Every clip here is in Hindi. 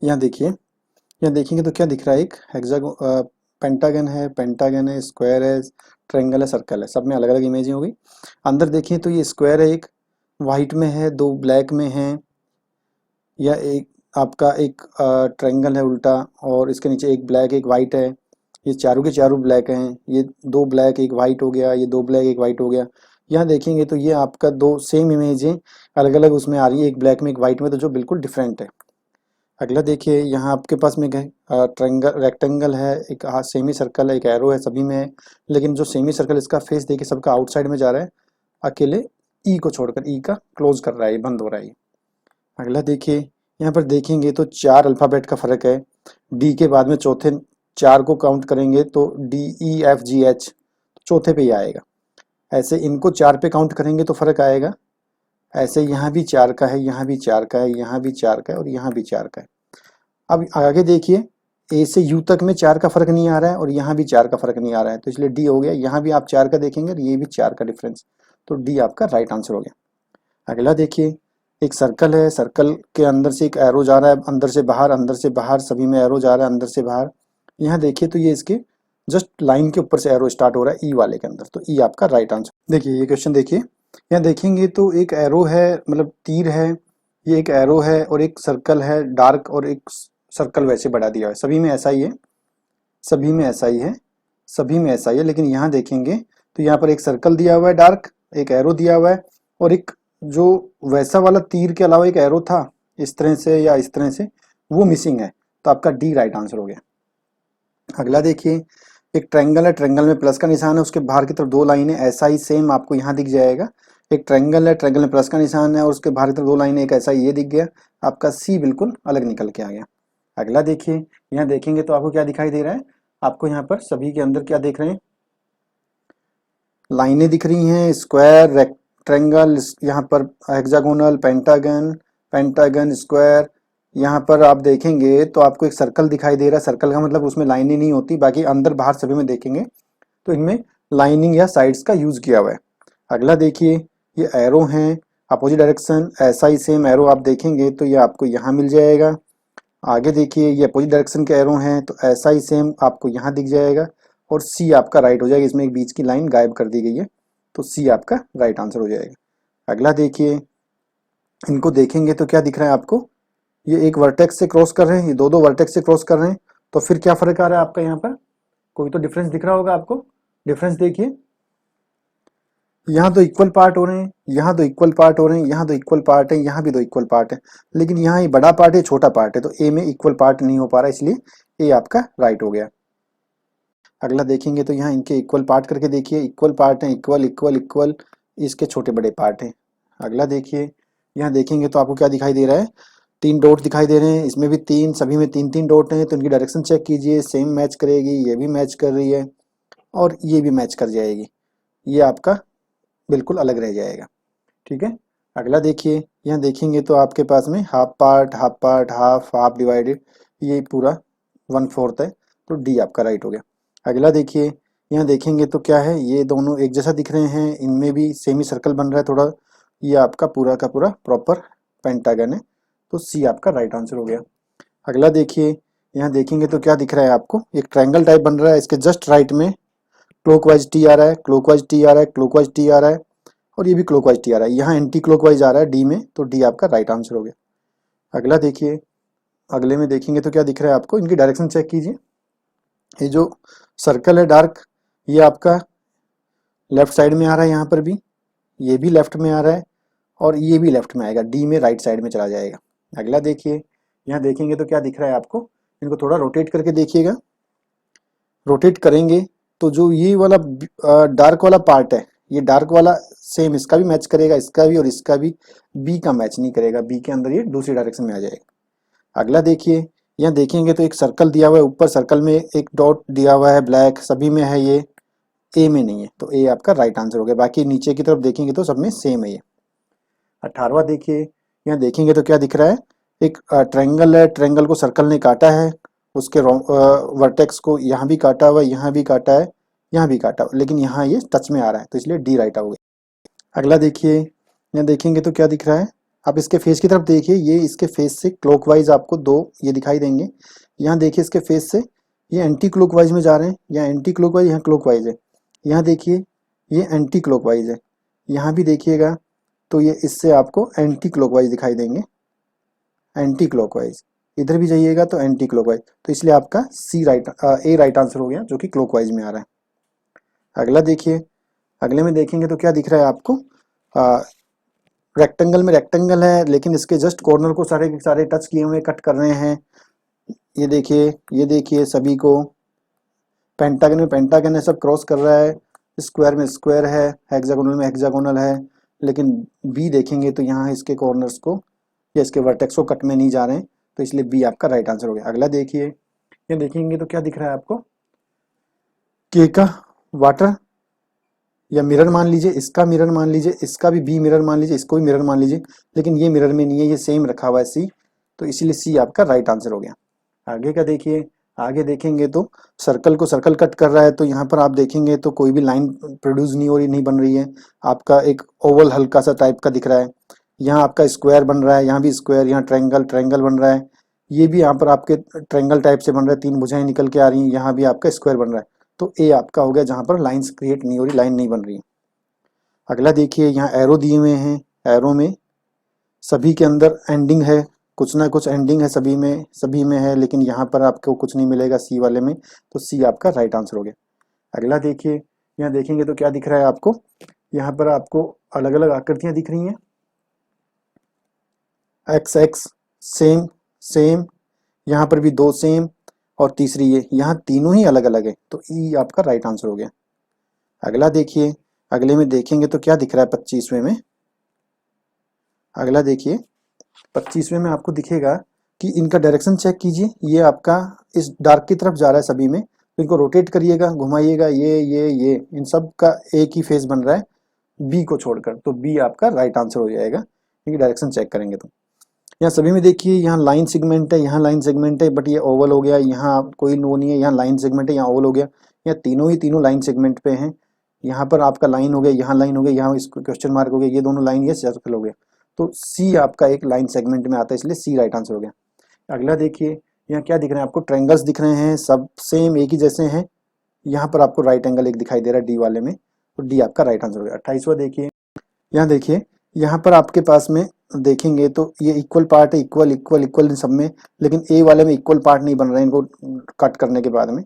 यहाँ देखिए, यहाँ देखेंगे तो क्या दिख रहा है, एक हेक्सागो पेंटागन है, स्क्वायर है, ट्रायंगल है, सर्कल है, सब में अलग अलग इमेज हो गई। अंदर देखिए तो ये स्क्वायर है, एक वाइट में है, दो ब्लैक में है, या एक आपका एक ट्रायंगल है उल्टा, और इसके नीचे एक ब्लैक एक वाइट है। ये चारों के चारों ब्लैक हैं, ये दो ब्लैक एक वाइट हो गया, ये दो ब्लैक एक वाइट हो गया। यहाँ देखेंगे तो ये आपका दो सेम इमेज है, अलग अलग उसमें आ रही है, एक ब्लैक में एक वाइट में, तो जो बिल्कुल डिफरेंट है। अगला देखिए, यहाँ आपके पास में ट्रायंगल रेक्टेंगल है, एक सेमी सर्कल है, एक एरो है, सभी में है। लेकिन जो सेमी सर्कल इसका फेस देखिए सबका आउटसाइड में जा रहा है, अकेले ई को छोड़कर, ई का क्लोज कर रहा है, बंद हो रहा है। अगला देखिए, यहाँ पर देखेंगे तो चार अल्फ़ाबेट का फ़र्क है। डी के बाद में चौथे चार को काउंट करेंगे तो D E F G H चौथे पे ही आएगा। ऐसे इनको चार पे काउंट करेंगे तो फ़र्क आएगा। ऐसे यहाँ भी चार का है, यहाँ भी चार का है, यहाँ भी चार का है, और यहाँ भी चार का है। अब आगे देखिए, ए से यू तक में चार का फ़र्क नहीं आ रहा है, और यहाँ भी चार का फ़र्क नहीं आ रहा है, तो इसलिए डी हो गया। यहाँ भी आप चार का देखेंगे और ये भी चार का डिफरेंस, तो डी आपका राइट आंसर हो गया। अगला देखिए, एक सर्कल है, सर्कल के अंदर से एक एरो जा रहा है, अंदर से बाहर, सभी में एरो जा रहा है अंदर से बाहर। यहाँ देखिए तो ये इसके जस्ट लाइन के ऊपर से एरो स्टार्ट हो रहा है ई वाले के अंदर, तो ई आपका राइट आंसर। देखिए ये क्वेश्चन देखिए, यहाँ देखेंगे तो एक एरो है, मतलब तीर है, ये एक एरो है, और एक सर्कल है डार्क, और एक सर्कल वैसे बढ़ा दिया है। सभी में ऐसा ही है, सभी में ऐसा ही है, सभी में ऐसा ही है। लेकिन यहाँ देखेंगे तो यहाँ पर एक सर्कल दिया हुआ है डार्क, एक एरो दिया हुआ है, और एक जो वैसा वाला तीर के अलावा एक एरो था इस तरह से या इस तरह से, वो मिसिंग है, तो आपका डी राइट आंसर हो गया। अगला देखिए, एक ट्रायंगल है, ट्रायंगल में प्लस का निशान है, उसके बाहर की तरफ दो लाइनें, ऐसा ही सेम आपको यहाँ दिख जाएगा। एक ट्रायंगल है, ट्रायंगल में प्लस का निशान है, और उसके बाहर की तरफ दो लाइनें, एक ऐसा ये दिख गया। आपका सी बिल्कुल अलग निकल के आ गया। अगला देखिए, यहाँ देखेंगे तो आपको क्या दिखाई दे रहा है, आपको यहाँ पर सभी के अंदर क्या देख रहे हैं, लाइनें दिख रही हैं, स्क्वायर, रेक्टेंगल, यहाँ पर हेक्सागोनल, पेंटागन, पेंटागन, स्क्वायर। यहाँ पर आप देखेंगे तो आपको एक सर्कल दिखाई दे रहा है। सर्कल का मतलब उसमें लाइनें नहीं होती, बाकी अंदर बाहर सभी में देखेंगे तो इनमें लाइनिंग या साइड्स का यूज किया हुआ है। अगला देखिए, ये एरो हैं, अपोजिट डायरेक्शन, ऐसा ही सेम एरो आप देखेंगे तो ये आपको यहाँ मिल जाएगा। आगे देखिए, ये अपोजिट डायरेक्शन के एरो हैं, तो ऐसा ही सेम आपको यहाँ दिख जाएगा, और सी आपका राइट हो जाएगा। इसमें एक बीच की लाइन गायब कर दी गई है, तो सी आपका राइट आंसर हो जाएगा। अगला देखिए, इनको देखेंगे तो क्या दिख रहा है आपको, ये एक वर्टेक्स से क्रॉस कर रहे हैं, ये दो दो वर्टेक्स से क्रॉस कर रहे हैं, तो फिर क्या फर्क आ रहा है आपका, यहाँ पर कोई तो डिफरेंस दिख रहा होगा आपको। डिफरेंस देखिए, यहाँ तो इक्वल पार्ट हो रहे हैं, यहाँ तो इक्वल पार्ट हो रहे हैं, यहाँ तो इक्वल पार्ट है, यहाँ भी तो इक्वल पार्ट है, लेकिन यहाँ ये बड़ा पार्ट है, छोटा पार्ट है, तो ए में इक्वल पार्ट नहीं हो पा रहा, इसलिए ए आपका राइट हो गया। अगला देखेंगे तो यहाँ इनके इक्वल पार्ट करके देखिए, इक्वल पार्ट है, इक्वल इक्वल इक्वल, इसके छोटे बड़े पार्ट हैं। अगला देखिए, यहाँ देखेंगे तो आपको क्या दिखाई दे रहा है, तीन डॉट दिखाई दे रहे हैं, इसमें भी तीन, सभी में तीन तीन डॉट हैं, तो इनकी डायरेक्शन चेक कीजिए, सेम मैच करेगी, ये भी मैच कर रही है, और ये भी मैच कर जाएगी, ये आपका बिल्कुल अलग रह जाएगा। ठीक है। अगला देखिए, यहाँ देखेंगे तो आपके पास में half part, half part, half half divided, ये पूरा 1/4 है, तो डी आपका राइट हो गया। अगला देखिए, यहाँ देखेंगे तो क्या है, ये दोनों एक जैसा दिख रहे हैं, इनमें भी सेमी सर्कल बन रहा है थोड़ा, ये आपका पूरा का पूरा प्रॉपर पेंटागन है, तो सी आपका राइट आंसर हो गया। अगला देखिए, यहाँ देखेंगे तो क्या दिख रहा है आपको, एक ट्रायंगल टाइप बन रहा है, इसके जस्ट राइट में क्लॉकवाइज टी आ रहा है, क्लॉकवाइज टी आ रहा है, क्लॉकवाइज टी आ रहा है, और ये भी क्लॉकवाइज टी आ रहा है, यहाँ एंटी क्लॉकवाइज आ रहा है डी में, तो डी आपका राइट आंसर हो गया। अगला देखिए, अगले में देखेंगे तो क्या दिख रहा है आपको, इनकी डायरेक्शन चेक कीजिए। ये जो सर्कल है डार्क, ये आपका लेफ्ट साइड में आ रहा है, यहाँ पर भी ये भी लेफ्ट में आ रहा है, और ये भी लेफ्ट में आएगा, डी में राइट साइड में चला जाएगा। अगला देखिए, यहाँ देखेंगे तो क्या दिख रहा है आपको, इनको थोड़ा रोटेट करके देखिएगा। रोटेट करेंगे तो जो ये वाला डार्क वाला पार्ट है, ये डार्क वाला सेम इसका भी मैच करेगा, इसका भी और इसका भी, बी का मैच नहीं करेगा, बी के अंदर ये दूसरी डायरेक्शन में आ जाएगा। अगला देखिए, यहाँ देखेंगे तो एक सर्कल दिया हुआ है, ऊपर सर्कल में एक डॉट दिया हुआ है ब्लैक, सभी में है, ये ए में नहीं है, तो ए आपका राइट आंसर हो गया। बाकी नीचे की तरफ देखेंगे तो सब में सेम है ये। 18वां देखिए, यहाँ देखेंगे तो क्या दिख रहा है, एक ट्रायंगल है, ट्रायंगल को सर्कल ने काटा है, उसके वर्टेक्स को यहाँ भी काटा हुआ है, यहाँ भी काटा है, यहाँ भी काटा हुआ, लेकिन यहाँ ये टच में आ रहा है, तो इसलिए डी राइट हो गया। अगला देखिए, यहाँ देखेंगे तो क्या दिख रहा है, आप इसके फेस की तरफ देखिए, ये इसके फेस से क्लॉकवाइज आपको दो ये दिखाई देंगे। यहाँ देखिए इसके फेस से ये एंटी क्लॉकवाइज में जा रहे हैं, यहाँ एंटी क्लॉकवाइज, यहाँ क्लॉकवाइज है। यहाँ देखिए ये एंटी क्लॉकवाइज है, यहाँ भी देखिएगा तो ये इससे आपको एंटी क्लॉकवाइज दिखाई देंगे, एंटी क्लॉकवाइज। इधर भी जाइएगा तो एंटी क्लॉकवाइज, तो इसलिए आपका ए राइट आंसर हो गया, जो कि क्लॉकवाइज में आ रहा है। अगला देखिए, अगले में देखेंगे तो क्या दिख रहा है आपको, रेक्टेंगल में रेक्टेंगल है, लेकिन इसके जस्ट कॉर्नर को सारे के सारे टच किए हुए कट कर रहे हैं। ये देखिए सभी को। पेंटागन में पेंटागन है, सब क्रॉस कर रहा है। स्क्वायर में स्क्वायर है, हेक्सागोनल में हेक्सागोनल है, लेकिन बी देखेंगे तो यहाँ इसके कॉर्नर्स को या इसके वर्टेक्स को कट में नहीं जा रहे हैं, तो इसलिए बी आपका राइट आंसर हो गया। अगला देखिए, ये देखेंगे तो क्या दिख रहा है आपको, के का वाटर या मिरर मान लीजिए, इसका मिरर मान लीजिए, इसका भी बी मिरर मान लीजिए, इसको भी मिरर मान लीजिए, लेकिन ये मिरर में नहीं है, ये सेम रखा हुआ है सी, तो इसीलिए सी आपका राइट आंसर हो गया। आगे का देखिए, आगे देखेंगे तो सर्कल को सर्कल कट कर रहा है, तो यहाँ पर आप देखेंगे तो कोई भी लाइन प्रोड्यूस नहीं हो रही, नहीं बन रही है। आपका एक ओवल हल्का सा टाइप का दिख रहा है। यहाँ आपका स्क्वायर बन रहा है, यहाँ भी स्क्वायर, यहाँ ट्रायंगल ट्रायंगल बन रहा है। ये भी यहाँ पर आपके ट्रायंगल टाइप से बन रहा है, तीन भुजाएं निकल के आ रही हैं, यहाँ भी आपका स्क्वायर बन रहा है। तो ए आपका हो गया, जहाँ पर लाइन्स क्रिएट नहीं हो रही, लाइन नहीं बन रही है। अगला देखिए, यहाँ एरो दिए हुए हैं, एरो में सभी के अंदर एंडिंग है, कुछ ना कुछ एंडिंग है, सभी में है, लेकिन यहाँ पर आपको कुछ नहीं मिलेगा सी वाले में, तो सी आपका राइट आंसर हो गया। अगला देखिए, यहाँ देखेंगे तो क्या दिख रहा है आपको, यहाँ पर आपको अलग अलग आकृतियां दिख रही हैं, एक्स एक्स सेम सेम, यहाँ पर भी दो सेम, और तीसरी ये, यहाँ तीनों ही अलग अलग है, तो ई आपका राइट आंसर हो गया। अगला देखिए, अगले में देखेंगे तो क्या दिख रहा है 25वें में। अगला देखिए, 25वें में आपको दिखेगा कि इनका डायरेक्शन चेक कीजिए, ये आपका इस डार्क की तरफ जा रहा है सभी में, तो इनको रोटेट करिएगा, घुमाइएगा, ये इन सब का एक ही फेस बन रहा है बी को छोड़कर, तो बी आपका राइट आंसर हो जाएगा, क्योंकि डायरेक्शन चेक करेंगे तो। यहाँ सभी में देखिए, यहाँ लाइन सेगमेंट है, यहाँ लाइन सेगमेंट है, बट ये ओवल हो गया, यहाँ कोई नो नहीं है, यहाँ लाइन सेगमेंट है, यहाँ ओवल हो गया, यहाँ तीनों ही तीनों लाइन सेगमेंट पे हैं। यहाँ पर आपका लाइन हो गया, यहाँ लाइन हो गया, यहाँ इसको क्वेश्चन मार्क हो गया, ये दोनों लाइन, ये सर्कल हो गया, तो सी आपका एक लाइन सेगमेंट में आता है, इसलिए सी राइट आंसर हो गया। अगला देखिए, यहाँ क्या दिख रहे हैं आपको, ट्रायंगल्स दिख रहे हैं, सब सेम एक ही जैसे हैं। यहाँ पर आपको राइट एंगल एक दिखाई दे रहा है डी वाले में, तो डी आपका राइट आंसर हो गया। 28वां देखिए, यहाँ देखिए, यहाँ पर आपके पास में देखेंगे तो ये इक्वल पार्ट है, इक्वल इक्वल इक्वल इन सब में, लेकिन ए वाले में इक्वल पार्ट नहीं बन रहे हैं इनको कट करने के बाद में।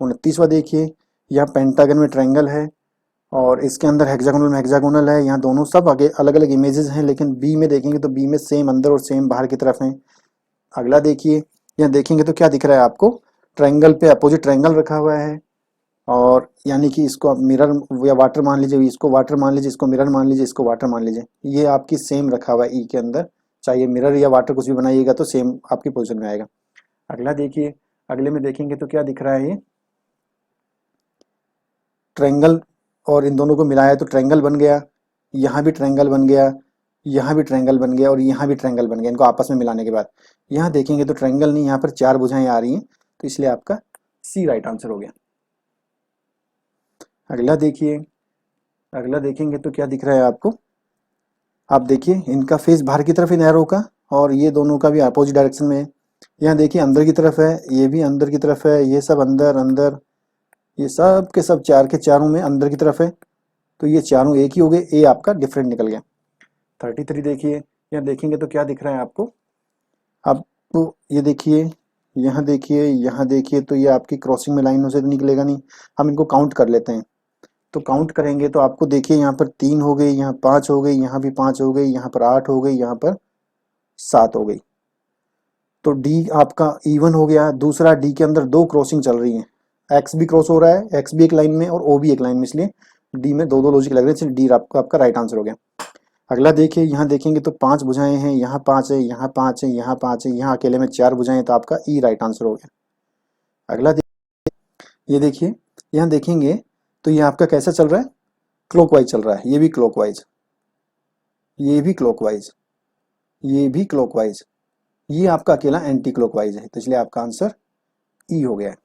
29वां देखिए, यहाँ पेंटागन में ट्रायंगल है, और इसके अंदर हेक्सागोनल में हेक्सागोनल है, यहाँ दोनों सब आगे अलग अलग इमेजेस हैं, लेकिन बी में देखेंगे तो बी में सेम अंदर और सेम बाहर की तरफ हैं। अगला देखिए, यहाँ देखेंगे तो क्या दिख रहा है आपको, ट्रायंगल पे अपोजिट ट्रायंगल रखा हुआ है, और यानी कि इसको आप मिरर या वाटर मान लीजिए, इसको वाटर मान लीजिए, इसको मिरर मान लीजिए, इसको वाटर मान लीजिए, ये आपकी सेम रखा हुआ है ई के अंदर, चाहे मिरर या वाटर कुछ भी बनाइएगा तो सेम आपकी पोजीशन में आएगा। अगला देखिए, अगले में देखेंगे तो क्या दिख रहा है, ये ट्रायंगल और इन दोनों को मिलाया तो ट्रायंगल बन गया, यहाँ भी ट्रायंगल बन गया, यहाँ भी ट्रायंगल बन गया, और यहाँ भी ट्रायंगल बन गया, इनको आपस में मिलाने के बाद। यहाँ देखेंगे तो ट्रायंगल नहीं, यहाँ पर चार भुजाएं आ रही हैं, तो इसलिए आपका सी राइट आंसर हो गया। अगला देखिए, अगला देखेंगे तो क्या दिख रहा है आपको, आप देखिए इनका फेस बाहर की तरफ इन एरो का, और ये दोनों का भी अपोजिट डायरेक्शन में है। यहाँ देखिए अंदर की तरफ है, ये भी अंदर की तरफ है, ये सब अंदर अंदर, ये सब के सब चार के चारों में अंदर की तरफ है, तो ये चारों एक ही हो गए, ए आपका डिफरेंट निकल गया। 33 देखिए, यहाँ देखेंगे तो क्या दिख रहा है आपको, आपको ये देखिए, यहाँ देखिए, यहाँ देखिए, तो ये आपकी क्रॉसिंग में लाइनों से तो निकलेगा नहीं, हम इनको काउंट कर लेते हैं। तो काउंट करेंगे तो आपको देखिए, यहाँ पर 3 हो गई, यहाँ 5 हो गई, यहाँ भी 5 हो गई, यहाँ पर 8 हो गई, यहाँ पर 7 हो गई, तो डी आपका इवन हो गया। दूसरा, डी के अंदर दो क्रॉसिंग चल रही है, एक्स भी क्रॉस हो रहा है, एक्स भी एक लाइन में और ओ भी एक लाइन में, इसलिए डी में दो दो लॉजिक लग रहे हैं, इसलिए डी आपका राइट आंसर हो गया। अगला देखिए, यहाँ देखेंगे तो 5 भुजाएं हैं, यहाँ 5 है, यहाँ 5 है, यहाँ 5 है, यहाँ अकेले में 4 भुजाएं हैं, तो आपका ई राइट आंसर हो गया। अगला ये देखिए, यहाँ देखेंगे तो ये आपका कैसा चल रहा है, क्लॉकवाइज चल रहा है, ये भी क्लॉकवाइज, ये भी क्लॉकवाइज, ये भी क्लॉकवाइज, ये आपका अकेला एंटी क्लॉकवाइज है, तो इसलिए आपका आंसर ई हो गया है।